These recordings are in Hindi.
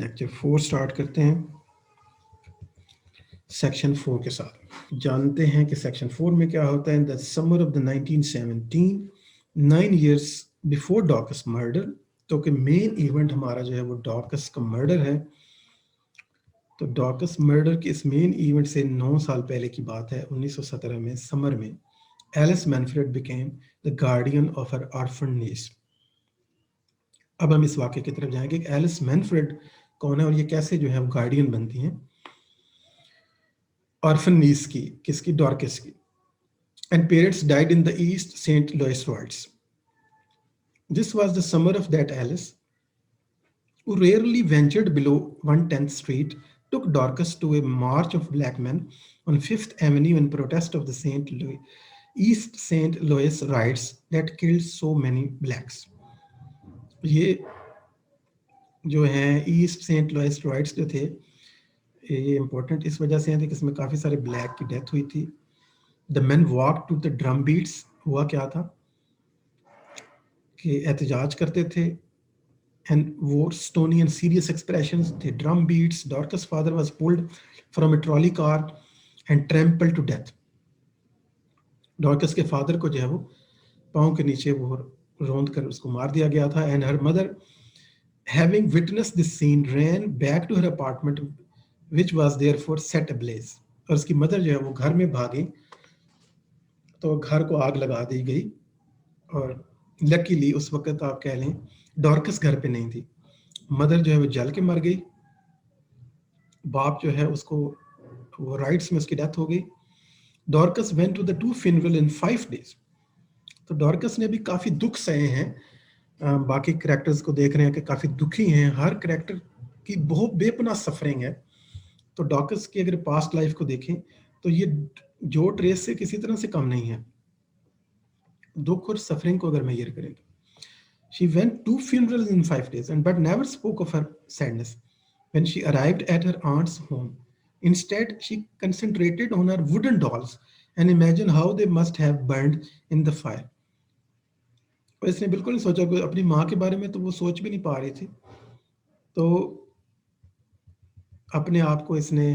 लेक्चर 4 स्टार्ट करते हैं सेक्शन 4 के साथ। जानते हैं कि सेक्शन 4 में क्या होता है। In the summer of the 1917, 9 years before डॉकस मर्डर, तो कि मेन इवेंट हमारा जो है वो डॉकस का मर्डर है। तो डॉकस मर्डर के इस मेन इवेंट से 9 साल पहले की बात है। 1917 में समर में Alice Manfred became the guardian of her orphan niece. अब हम इस वाक्य की तरफ जाएंगे कि एलिस मैनफ्रेड कौन है और ये कैसे जो है वो गार्डियन बनती हैं ऑर्फन नीस की, किसकी, डॉर्कस की। And parents died in the East St Louis wards. This was the summer of that Alice, who rarely ventured below 110th Street, took Dorcas to a march of black men on Fifth Avenue in protest of the East St. Louis riots that killed so many blacks. ये जो हैं ईस्ट सेंट लुइस राइट्स जो थे, ये इंपॉर्टेंट इस वजह से हैं कि इसमें काफ़ी सारे ब्लैक की डेथ हुई थी। The man walk to the drum beats. हुआ क्या था कि एहतजाज करते थे and wore stony and serious expressions. The drum beats. Dorcas' father was pulled from a trolley car and trampled to death. Dorcas के फादर को जो है वो पाँव के नीचे वो रोंद कर उसको मार दिया गया था। And her mother, having witness this scene, ran back to her apartment which was therefore set ablaze. और उसकी मदर जो है वो घर में भागी तो घर को आग लगा दी गई। और लकीली उस वक्त आप कह लें डॉर्कस घर पे नहीं थी। मदर जो है वो जल के मर गई। बाप जो है उसको वो राइट्स में उसकी डेथ हो गई। Dorcas went to the 2 funeral in 5 days। तो डॉर्कस ने भी काफ़ी दुख सहे हैं। बाकी करेक्टर्स को देख रहे हैं कि काफ़ी दुखी हैं। हर करेक्टर की बहुत बेपनाह सफरिंग है। तो डॉर्कस की अगर पास्ट लाइफ को देखें तो ये जो ट्रेस से किसी तरह से कम नहीं है। दुख और सफरिंग को अगर मेजर करें तो she went 2 funerals in 5 days and but never spoke of her sadness when she arrived at her aunt's home. Instead, she concentrated on her wooden dolls and imagined how they must have burned in the fire. और इसने बिल्कुल नहीं सोचा कि अपनी माँ के बारे में तो वो सोच भी नहीं पा रही थी। तो अपने आप को इसने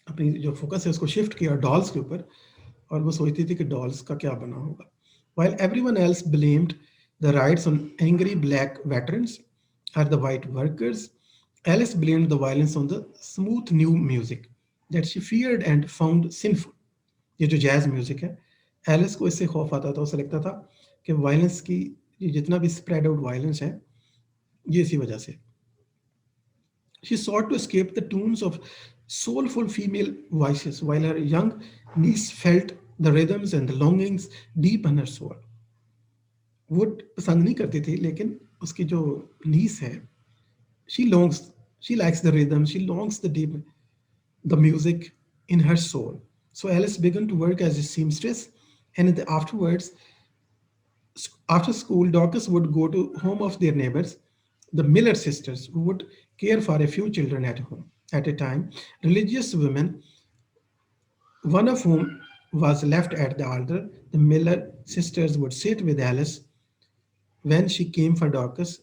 अपनी जो फोकस है उसको शिफ्ट किया डॉल्स के ऊपर और वो सोचती थी कि डॉल्स का क्या बना होगा। While everyone else blamed the riots on angry black veterans or the white workers, Alice blamed the violence on the smooth new music that she feared and found sinful. ये जो जैज म्यूजिक है, एलिस को इससे खौफ आता था। उसे लगता था कि वायलेंस की जितना भी स्प्रेड आउट वायलेंस है ये इसी वजह से। She sought to escape the tunes of soulful female voices while her young niece felt the rhythms and the longings deep in her soul. वो पसंद नहीं करती थी लेकिन उसकी जो नीस है, she longs, she likes the rhythm, she longs the music in her soul. So Alice began to work as a seamstress, and in after school, Dorcas would go to home of their neighbors, the Miller sisters, who would care for a few children at home. At a time, religious women, one of whom was left at the altar, the Miller sisters would sit with Alice when she came for Dorcas.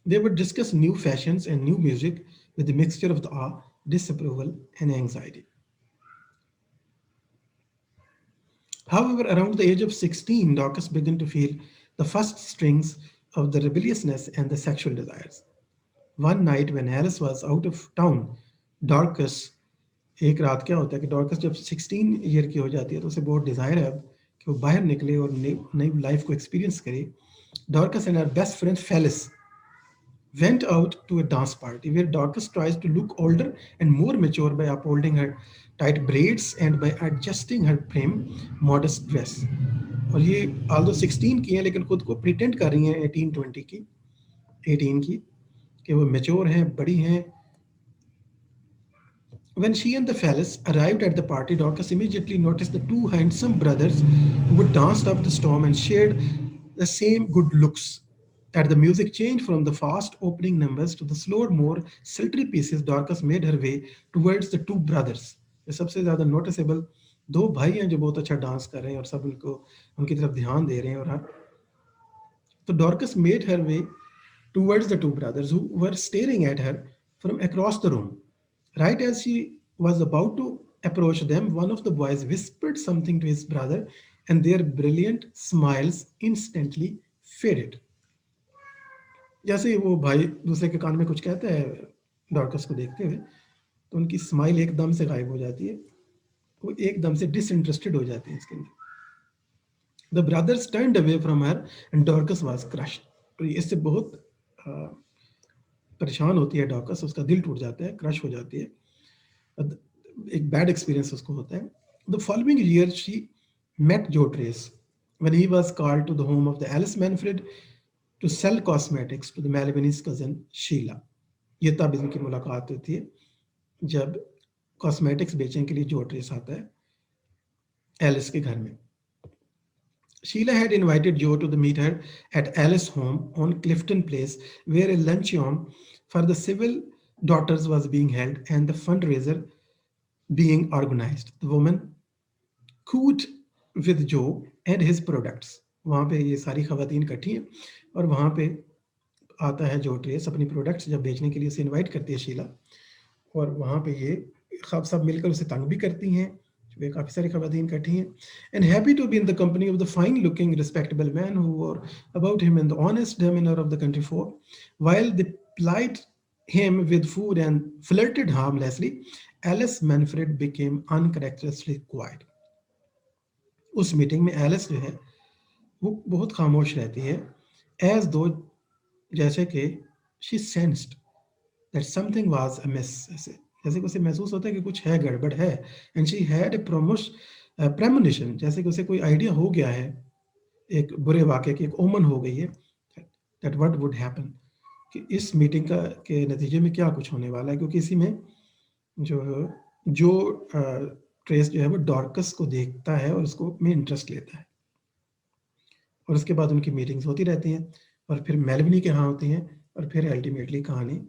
They would discuss new fashions and new music with a mixture of awe, disapproval, and anxiety. However, around the age of 16, Dorcas began to feel the first strings of the rebelliousness and the sexual desires. One night when Alice was out of town, Dorcas, एक रात क्या होता है कि डॉर्कस जब 16 ईयर की हो जाती है तो उसे बहुत डिज़ायर है अब कि वो बाहर निकले और नई लाइफ को एक्सपीरियंस करे। Dorcas and her best friend Phyllis went out to a dance party where Dorcas tries to look older and more mature by upholding her tight braids and by adjusting her prim, modest dress. और ये although 16 की हैं लेकिन खुद को pretend कर रही हैं 18-20 की, 18 की, कि वो mature हैं, बड़ी हैं। When she and the fellas arrived at the party, Dorcas immediately noticed the two handsome brothers who had danced up the storm and shared the same good looks. As the music changed from the fast opening numbers to the slower, more sultry pieces, Dorcas made her way towards the two brothers. ये सबसे ज़्यादा नोटिसेबल दो भाई हैं जो बहुत अच्छा डांस कर रहे हैं और सब उनकी तरफ ध्यान दे रहे हैं। और तो Dorcas made her way towards the two brothers who were staring at her from across the room. Right as she was about to approach them, one of the boys whispered something to his brother, and their brilliant smiles instantly faded. जैसे ही वो भाई दूसरे के कान में कुछ कहते हैं डॉर्कस को देखते हुए, तो उनकी स्माइल एकदम से गायब हो जाती है, वो एकदम से डिसइंटरेस्टेड हो जाते हैं इसके अंदर. The brothers turned away from her and Dorcas was crushed. तो इससे बहुत परेशान होती है डॉर्कस, उसका दिल टूट जाता है, क्रश हो जाती है, एक बैड एक्सपीरियंस उसको होता है. The following year she met Joe Trace when he was called to the home of the Alice Manfred to sell cosmetics to the Malvini's cousin Sheila. ये तब इनकी मुलाकात होती है जब कॉस्मेटिक्स बेचने के लिए जो ट्रेस आता है एलिस के घर में. Sheila had invited Joe to meet her at Alice's home on Clifton Place, where a luncheon for the civil daughters was being held and the fundraiser being organized. The woman cooed with Joe and his products. वहाँ पे ये सारी खवातीन इकट्ठी हैं और वहाँ पे आता है जो ट्रेस अपनी प्रोडक्ट्स जब बेचने के लिए उसे इनवाइट करती है शीला, और वहाँ पे ये सब मिलकर उसे तंग भी करती हैं. वे काफ़ी सारी खवातीन इकट्ठी हैं. And happy to be in the company of the fine looking respectable man who were about him in the honest demeanour of the country for while they plied him with food and flirted harmlessly, Alice Manfred became uncharacteristically quiet. उस मीटिंग में एलिस जो है वो बहुत खामोश रहती है, एज दो जैसे कि she sensed that something was amiss, जैसे कि उसे महसूस होता है कि कुछ है, गड़बड़ है. And she had a premonition, जैसे कि उसे कोई आइडिया हो गया है एक बुरे वाक़े की, एक ओमन हो गई है दैट व्हाट वुड हैपन, कि इस मीटिंग का के नतीजे में क्या कुछ होने वाला है, क्योंकि इसी में जो ट्रेस जो है वो डॉर्कस को देखता है और उसको में इंटरेस्ट लेता है. और उसके बाद उनकी मीटिंग्स होती रहती हैं और फिर मेलविनी के यहाँ होती हैं, और फिर अल्टीमेटली कहानी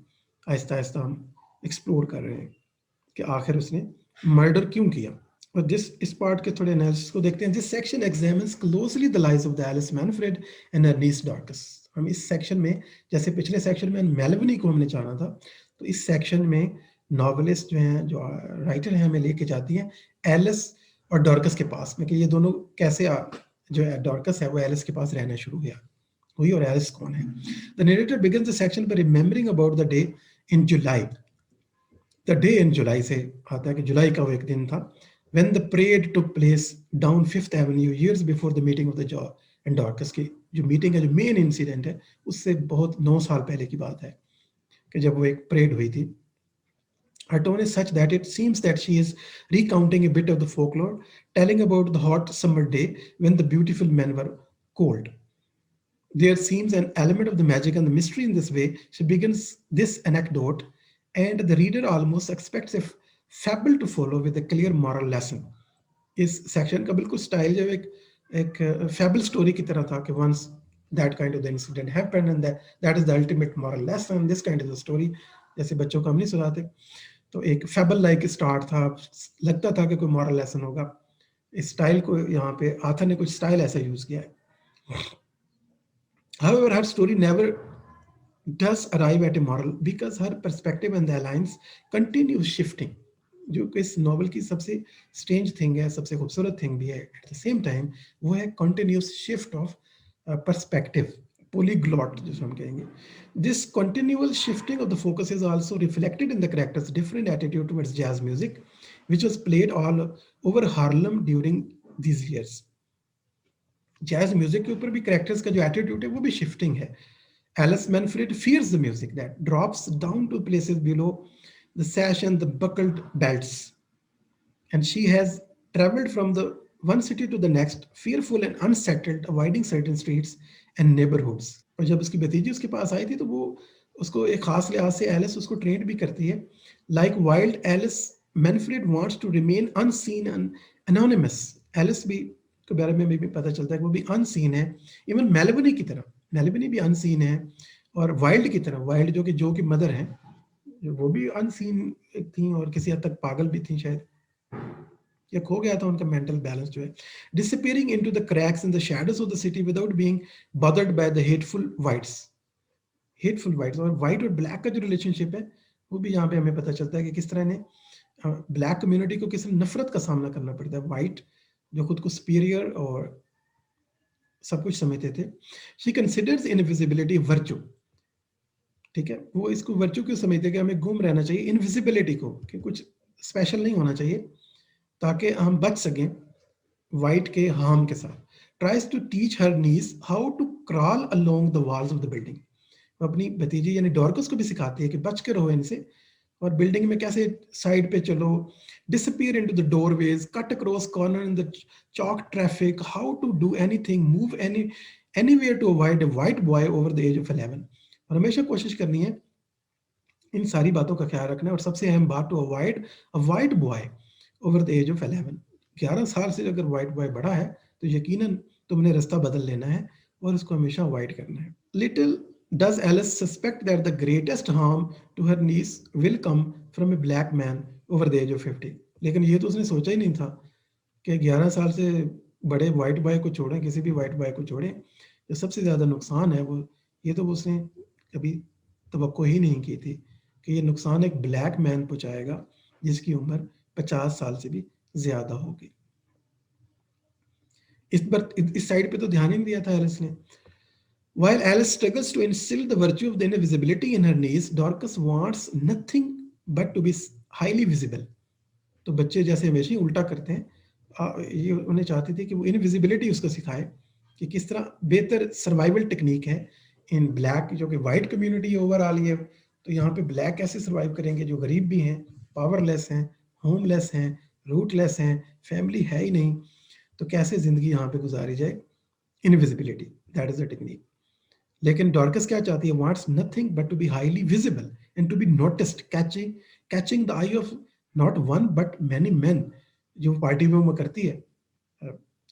आहिस्ता आहिस्ता हम एक्सप्लोर कर रहे हैं कि आखिर उसने मर्डर क्यों किया. और इस पार्ट के थोड़े एनालिसिस को देखते हैं. This section examines closely the lives of the Alice Manfred and her niece Dorcas. हम इस सेक्शन में, जैसे पिछले सेक्शन में मेलविनी को हमने जाना था, तो इस सेक्शन में नॉवेलिस्ट जो हैं, जो राइटर हैं, हमें लेके जाती हैं एलिस और डॉर्कस के पास में, कि ये दोनों कैसे जो है डॉर्कस है वो एलिस के पास रहना शुरू किया, वही और एलिस कौन है. The narrator begins the section by remembering about the day in July. The day in July से आता है कि जुलाई का वो एक दिन था, when the parade took place down Fifth Avenue years before the meeting of the Joe and Dorcas. की जो मीटिंग है, जो मेन इंसिडेंट है, उससे बहुत 9 साल पहले की बात है कि जब वो एक परेड हुई थी. Her tone is such that it seems that she is recounting a bit of the folklore, telling about the hot summer day when the beautiful men were cold. There seems an element of the magic and the mystery in this way. She begins this anecdote, and the reader almost expects a fable to follow with a clear moral lesson. इस सेक्शन का बिल्कुल स्टाइल जो एक फैबल स्टोरी की तरह था कि once that kind of the incident happened and that is the ultimate moral lesson, this kind of the story. जैसे बच्चों को हम नहीं सुनाते, तो एक फैबल लाइक स्टार्ट था, लगता था कि कोई मॉरल लेसन होगा. इस स्टाइल को यहाँ पे आथर ने कुछ स्टाइल ऐसा यूज किया है. However, her story never does arrive at a moral because her perspective and the alliance continues shifting. जो कि इस नॉवल की सबसे स्ट्रेंज थिंग है, सबसे खूबसूरत थिंग भी है एट द सेम टाइम, वो है continuous shift of perspective, polyglot जिसे हम कहेंगे. This continual shifting of the focus is also reflected in the characters' different attitude towards jazz music, which was played all over Harlem during these years. Jazz music के ऊपर भी कैरेक्टर्स का जो एटीट्यूड है वो भी शिफ्टिंग है. Alice Manfred fears the music that drops down to places below the sash and the buckled belts, and she has traveled from the one city to the next, fearful and unsettled, avoiding certain streets and neighborhoods. और जब उसकी भतीजी उसके पास आई थी तो वो उसको एक खास लिहाज से एलिस उसको ट्रेन भी करती है. Like wild Alice Manfred wants to remain unseen and anonymous. Alice भी के बारे में भी पता चलता है कि वो भी अनसीन है, इवन मेलविनी की तरह. मेलविनी भी अनसीन है, और वाइल्ड की तरह, वाइल्ड जो कि मदर है, वो भी अनसीन थी और किसी हद तक पागल भी थी शायद, या खो गया था उनका मेंटल बैलेंस जो है. Disappearing into the cracks in the shadows of the city without being bothered by the hateful whites. Hateful whites, और वाइट और ब्लैक का जो रिलेशनशिप है वो भी यहाँ पे हमें पता चलता है कि किस तरह इन्हें ब्लैक कम्युनिटी को किस नफरत का सामना करना पड़ता है। वाइट जो खुद को सुपीरियर और सब कुछ समझते थे, शी कंसिडर्स इनविजिबिलिटी वर्चू, ठीक है, वो इसको वर्चू क्यों समझते कि हमें गुम रहना चाहिए, इनविजिबिलिटी को, कि कुछ स्पेशल नहीं होना चाहिए ताकि हम बच सकें वाइट के हार्म के साथ। Tries to teach her niece how to crawl along the walls of the building, वो अपनी भतीजी यानी डॉर्कस को भी सिखाती है कि बच के रहो इनसे, और बिल्डिंग में कैसे साइड पे चलो, disappear into the doorways, cut across corner in the chalk traffic, how to do anything, move anywhere to avoid a white boy over the age of 11। और हमेशा कोशिश करनी है इन सारी बातों का ख्याल रखना है, और सबसे अहम बात, to avoid a white boy over the age of 11। 11 साल से अगर वाइट बॉय बड़ा है तो यकीनन तुमने रास्ता बदल लेना है और उसको हमेशा अवॉइड करना है। Little does Alice suspect that the greatest harm to her niece will come from a black man over the age of 50। लेकिन ये तो उसने सोचा ही नहीं था कि 11 साल से बड़े वाइट बॉय को छोड़ें, किसी भी वाइट बॉय को छोड़ें, जो सबसे ज़्यादा नुकसान है वो, ये तो उसने कभी तवक्को ही नहीं की थी कि ये नुकसान एक ब्लैक मैन पहुंचाएगा जिसकी उम्र 50 साल से भी ज़्यादा होगी। इस साइड पे तो ध्यान ही नहीं दिया था एलिस ने। While Alice struggles to instill the virtue of the invisibility in her niece, Dorcas wants nothing but to be highly visible। तो बच्चे जैसे हमेशा ही उल्टा करते हैं, ये उन्हें चाहती थी कि वो इनविजिबिलिटी उसको सिखाए कि किस तरह बेहतर सर्वाइवल टेक्निक है इन ब्लैक, जो कि वाइट कम्युनिटी ओवरऑल है, तो यहाँ पे ब्लैक कैसे सर्वाइव करेंगे जो गरीब भी हैं, पावरलेस हैं, होमलेस हैं, रूटलेस हैं, फैमिली है ही नहीं, तो कैसे जिंदगी यहाँ पे गुजारी जाए, invisibility, that is the technique. लेकिन डॉर्कस क्या चाहती है, wants nothing but to be highly visible and to be noticed, catching the eye of not one but many men, जो पार्टी में वो करती है।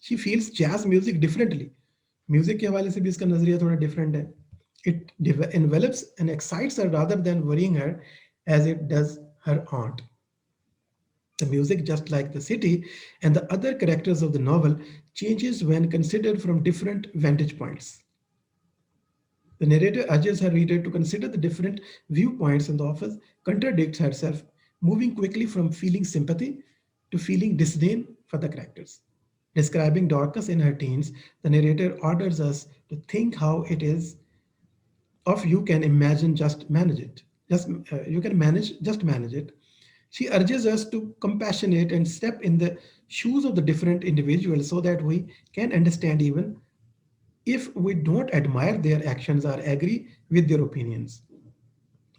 She feels jazz music differently, music के हवाले से भी इसका नजरिया थोड़ा डिफरेंट है। It envelops and excites her rather than worrying her as it does her aunt। The music, just like the city and the other characters of the novel, changes when considered from different vantage points। The narrator urges her reader to consider the different viewpoints and often contradicts herself, moving quickly from feeling sympathy to feeling disdain for the characters। Describing Dorcas in her teens, the narrator orders us to think how it is of you can imagine, just manage it. You can manage, just manage it. She urges us to compassionate and step in the shoes of the different individuals so that we can understand even if we don't admire their actions or agree with their opinions।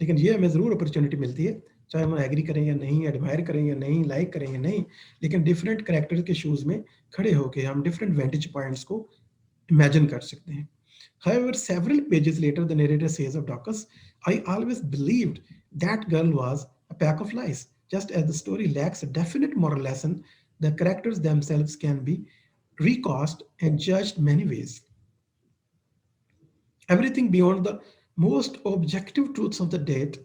लेकिन ये हमें ज़रूर अपॉर्चुनिटी मिलती है, चाहे हम एग्री करें या नहीं, एडमायर करें या नहीं, लाइक करें या नहीं, लेकिन डिफरेंट करेक्टर के शूज़ में खड़े होकर हम डिफरेंट वेंटेज पॉइंट्स को इमेजिन कर सकते हैं। However, several pages later, the narrator says of Dorcas, I always believed that girl was a pack of lies। Just as the story lacks a definite moral lesson, the characters themselves can be recast and judged many ways। Everything beyond the most objective truths of the date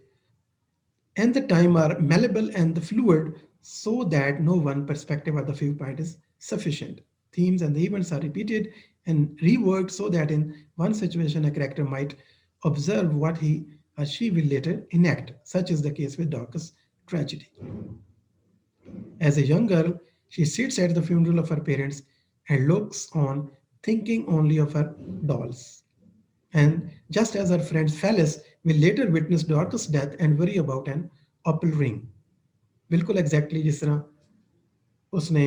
and the time are malleable and fluid, so that no one perspective or the viewpoint is sufficient। Themes and the events are repeated and reworked so that in one situation a character might observe what he or she will later enact. Such is the case with Dorcas' tragedy। As a young girl, she sits at the funeral of her parents and looks on, thinking only of her dolls। And just as her friend Phyllis will later witness Dorcas' death and worry about an opal ring। बिल्कुल एग्जैक्टली जिस तरह उसने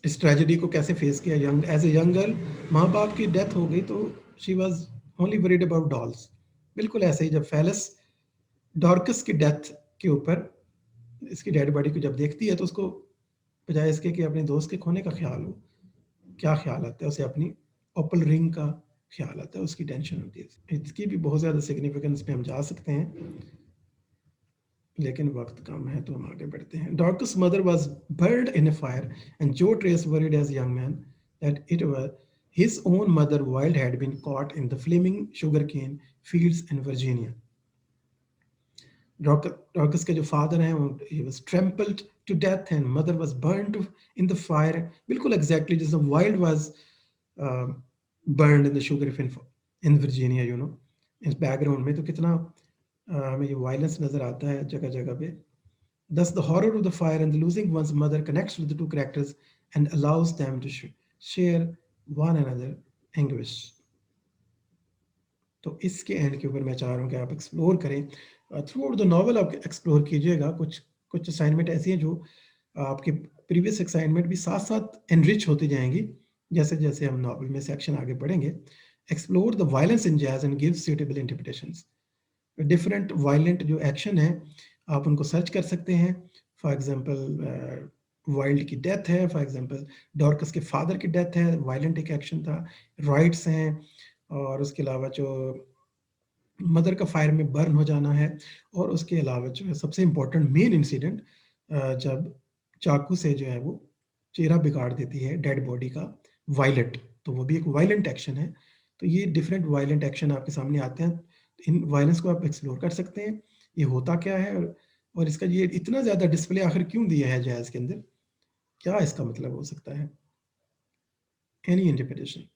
इस ट्रेजेडी को कैसे फेस किया, young age a young girl, माँ बाप की डेथ हो गई तो she was only worried about dolls. बिल्कुल ऐसे ही जब फेलिस डॉर्कस की डेथ के ऊपर इसकी डेड बॉडी को जब देखती है तो उसको बजाय इसके कि अपने दोस्त के खोने का ख्याल हो, क्या ख्याल आता है उसे, अपनी ओपल रिंग का ख्याल आता है, उसकी टेंशन होती है। इसकी भी बहुत ज़्यादा सिग्निफिकेंस पे हम जा सकते हैं, लेकिन वक्त कम है तो हम आगे बढ़ते हैं। Dorcas' mother was burned in a fire, and Joe Trace worried as a young man that it was his own mother Wild had been caught in the flaming sugarcane fields in Virginia। Dorcas के जो फादर हैं वो he was trampled to death and mother was burned in the fire। बिल्कुल exactly जैसे Wild was uh, burned in the sugar in Virginia, you know। इस बैकग्राउंड में, तो कितना हमें ये वायलेंस नजर आता है जगह जगह पे. Thus, the horror of the fire and the losing one's mother connects with the two characters and allows them to share one another anguish. तो इसके एंड के ऊपर मैं चाह रहा हूँ कि आप एक्सप्लोर करें, थ्रू आउट द नॉवल आप एक्सप्लोर कीजिएगा. कुछ कुछ असाइनमेंट ऐसी हैं जो आपके प्रीवियस असाइनमेंट भी साथ साथ एनरिच होती जाएंगी जैसे जैसे हम नॉवल में सेक्शन आगे बढ़ेंगे. Explore the violence in jazz and give suitable interpretations. Different violent जो एक्शन है आप उनको सर्च कर सकते हैं. फॉर एग्जांपल वाइल्ड की डेथ है, फॉर एग्जांपल डॉर्कस के फादर की डेथ है, वायलेंट एक एक्शन था. राइट्स हैं, और उसके अलावा जो मदर का फायर में बर्न हो जाना है, और उसके अलावा जो है सबसे इम्पोर्टेंट मेन इंसिडेंट जब चाकू से जो है वो चेहरा बिगाड़ देती है डेड बॉडी का वायलेट, तो वो भी एक वायलेंट एक्शन है. तो ये डिफरेंट वायलेंट एक्शन आपके सामने आते हैं. इन वायलेंस को आप एक्सप्लोर कर सकते हैं, ये होता क्या है, और इसका ये इतना ज़्यादा डिस्प्ले आखिर क्यों दिया है जैज के अंदर, क्या इसका मतलब हो सकता है. Any interpretation.